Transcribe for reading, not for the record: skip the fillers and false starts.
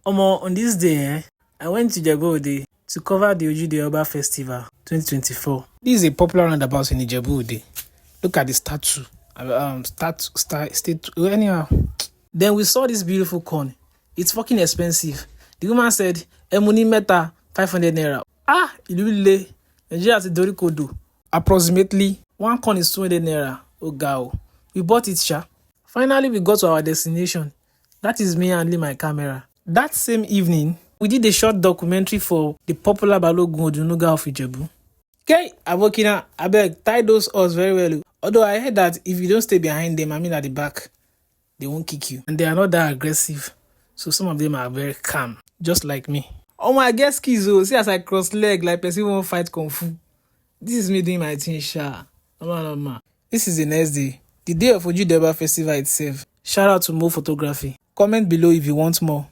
Omo, on this day, I went to Ijebu Ode to cover the Ojude Oba Festival 2024. This is a popular roundabout in Ijebu Ode. Look at the statue. Anyhow. Then we saw this beautiful corn. It's fucking expensive. The woman said, Emuni meta 500 naira. Ilule. Nigeria ti dori kodo. Approximately, one corn is 200 naira. Oh, God. We bought it, sha. Finally, we got to our destination. That is me handling my camera. That same evening, we did a short documentary for the popular Balogun Odunuga of Ijebu. Okay, Abokina, abeg, tie those us very well. Although I heard that if you don't stay behind them, at the back, they won't kick you. And they are not that aggressive. So some of them are very calm, just like me. Oh my God, schizo. See as I cross leg like person won't fight Kung Fu. This is me doing my thing, sha. No. This is the next day. The day of Ojude Oba Festival itself. Shout out to Mo Photography. Comment below if you want more.